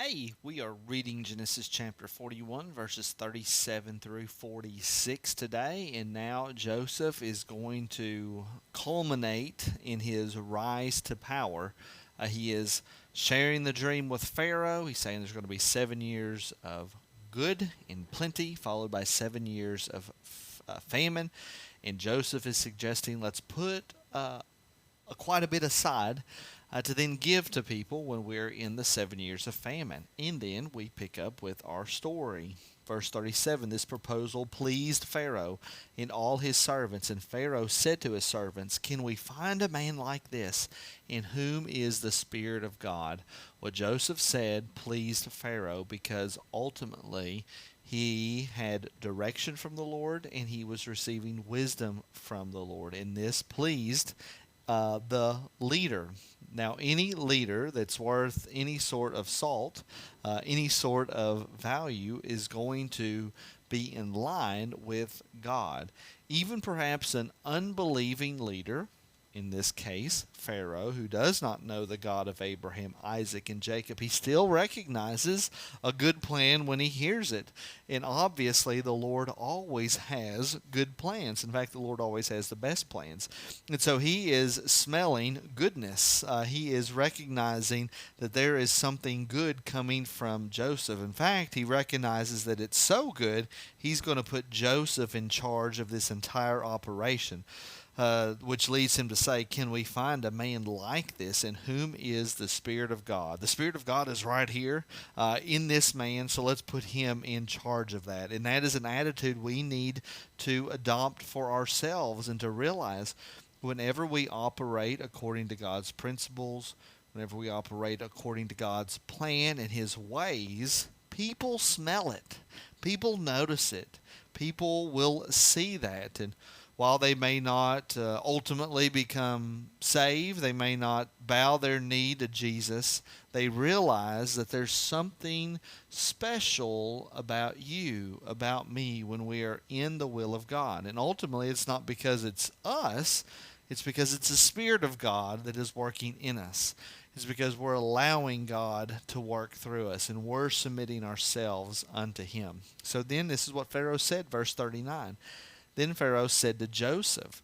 Hey, we are reading Genesis chapter 41, verses 37 through 46 today. And now Joseph is going to culminate in his rise to power. He is sharing the dream with Pharaoh. He's saying there's going to be 7 years of good and plenty, followed by 7 years of famine. And Joseph is suggesting let's put quite a bit aside to then give to people when we're in the 7 years of famine. And then we pick up with our story. Verse 37, this proposal pleased Pharaoh and all his servants. And Pharaoh said to his servants, can we find a man like this in whom is the Spirit of God? What Joseph said pleased Pharaoh because ultimately he had direction from the Lord and he was receiving wisdom from the Lord. And this pleased the leader. Now, any leader that's worth any sort of salt, any sort of value, is going to be in line with God. Even perhaps an unbelieving leader, in this case, Pharaoh, who does not know the God of Abraham, Isaac, and Jacob, he still recognizes a good plan when he hears it. And obviously, the Lord always has good plans. In fact, the Lord always has the best plans. And so he is smelling goodness. He is recognizing that there is something good coming from Joseph. In fact, he recognizes that it's so good, he's going to put Joseph in charge of this entire operation. Which leads him to say, can we find a man like this in whom is the Spirit of God? The Spirit of God is right here in this man, so let's put him in charge of that. And that is an attitude we need to adopt for ourselves and to realize whenever we operate according to God's principles, whenever we operate according to God's plan and his ways, people smell it. People notice it. People will see that. And while they may not ultimately become saved, they may not bow their knee to Jesus, they realize that there's something special about you, about me, when we are in the will of God. And ultimately, it's not because it's us, it's because it's the Spirit of God that is working in us. It's because we're allowing God to work through us and we're submitting ourselves unto Him. So then, this is what Pharaoh said, verse 39. Then Pharaoh said to Joseph,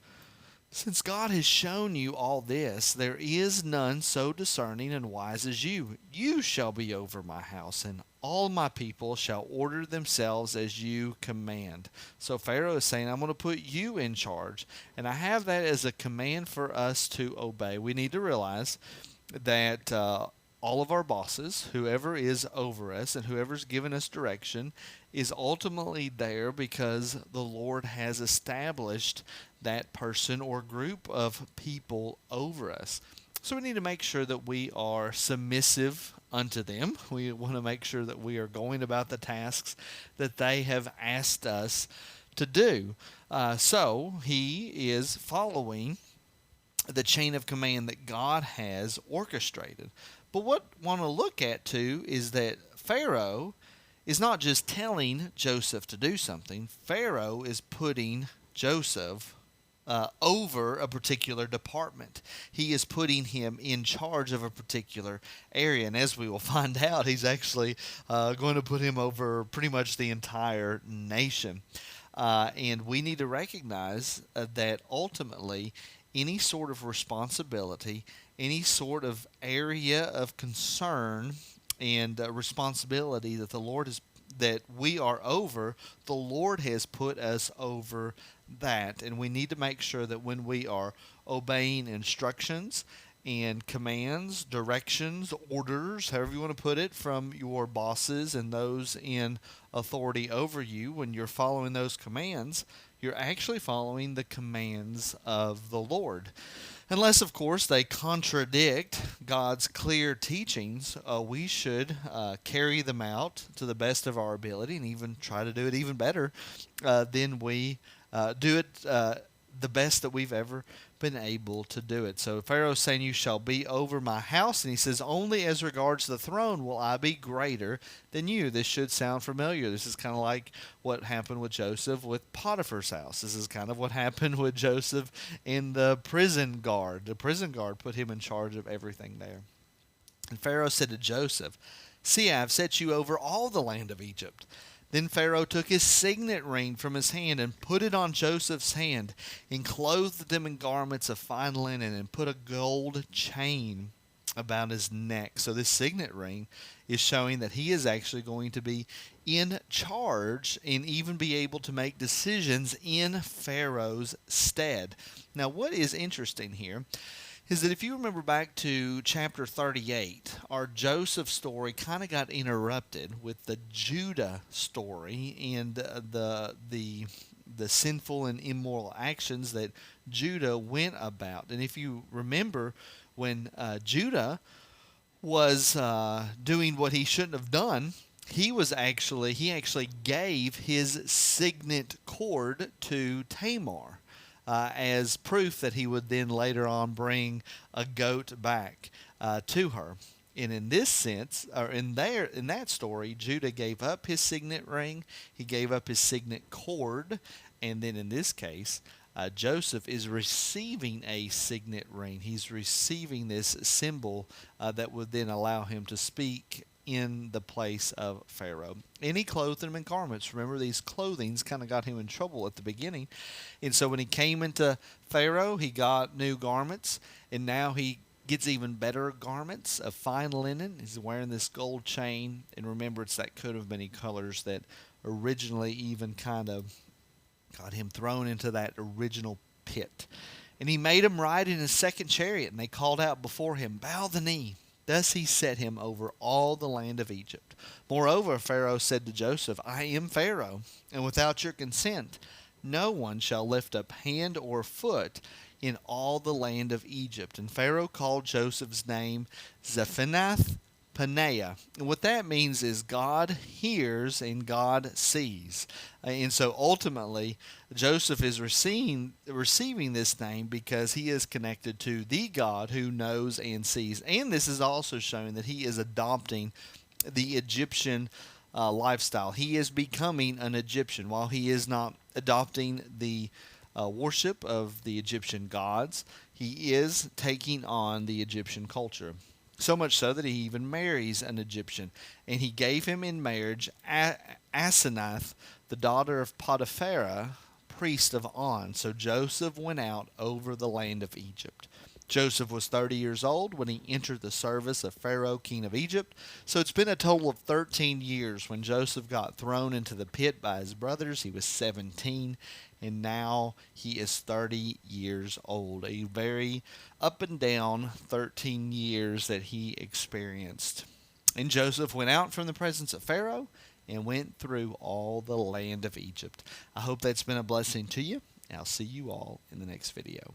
since God has shown you all this, there is none so discerning and wise as you. You shall be over my house, and all my people shall order themselves as you command. So Pharaoh is saying, I'm going to put you in charge. And I have that as a command for us to obey. We need to realize that all of our bosses, whoever is over us and whoever's given us direction, is ultimately there because the Lord has established that person or group of people over us. So we need to make sure that we are submissive unto them. We want to make sure that we are going about the tasks that they have asked us to do. So he is following the chain of command that God has orchestrated. But what I want to look at too is that Pharaoh is not just telling Joseph to do something. Pharaoh is putting Joseph over a particular department. He is putting him in charge of a particular area. And as we will find out, he's actually going to put him over pretty much the entire nation. And we need to recognize that ultimately any sort of responsibility, any sort of area of concern and responsibility that the Lord has, that we are over, the Lord has put us over that. And we need to make sure that when we are obeying instructions and commands, directions, orders, however you want to put it, from your bosses and those in authority over you, when you're following those commands, you're actually following the commands of the Lord. Unless, of course, they contradict God's clear teachings, we should carry them out to the best of our ability and even try to do it even better than we do it the best that we've ever been able to do it. So Pharaoh's saying, you shall be over my house. And he says, only as regards the throne will I be greater than you. This should sound familiar. This is kind of like what happened with Joseph with Potiphar's house. This is kind of what happened with Joseph in the prison guard. The prison guard put him in charge of everything there. And Pharaoh said to Joseph, See, I have set you over all the land of Egypt. Then Pharaoh took his signet ring from his hand and put it on Joseph's hand, and clothed him in garments of fine linen, and put a gold chain about his neck. So this signet ring is showing that he is actually going to be in charge and even be able to make decisions in Pharaoh's stead. Now, what is interesting here is that if you remember back to chapter 38, our Joseph story kind of got interrupted with the Judah story and the sinful and immoral actions that Judah went about. And if you remember, when Judah was doing what he shouldn't have done, he actually gave his signet cord to Tamar as proof that he would then later on bring a goat back to her. And in this sense, or in that story, Judah gave up his signet ring, he gave up his signet cord, and then in this case, Joseph is receiving a signet ring. He's receiving this symbol that would then allow him to speak in the place of Pharaoh. And he clothed him in garments. Remember, these clothings kind of got him in trouble at the beginning. And so when he came into Pharaoh, he got new garments, and now he gets even better garments of fine linen. He's wearing this gold chain, and remember, it's that coat of many colors that originally even kind of got him thrown into that original pit. And he made him ride in his second chariot, and they called out before him, "Bow the knee." Thus he set him over all the land of Egypt. Moreover, Pharaoh said to Joseph, "I am Pharaoh, and without your consent no one shall lift up hand or foot in all the land of Egypt." And Pharaoh called Joseph's name Zaphenath Paneah. And what that means is God hears and God sees. And so ultimately, Joseph is receiving this name because he is connected to the God who knows and sees. And this is also showing that he is adopting the Egyptian lifestyle. He is becoming an Egyptian. While he is not adopting the worship of the Egyptian gods, he is taking on the Egyptian culture. So much so that he even marries an Egyptian. And he gave him in marriage Asenath, the daughter of Potiphera, priest of On. So Joseph went out over the land of Egypt. Joseph was 30 years old when he entered the service of Pharaoh, king of Egypt. So it's been a total of 13 years. When Joseph got thrown into the pit by his brothers, he was 17. And now he is 30 years old. A very up and down 13 years that he experienced. And Joseph went out from the presence of Pharaoh and went through all the land of Egypt. I hope that's been a blessing to you. I'll see you all in the next video.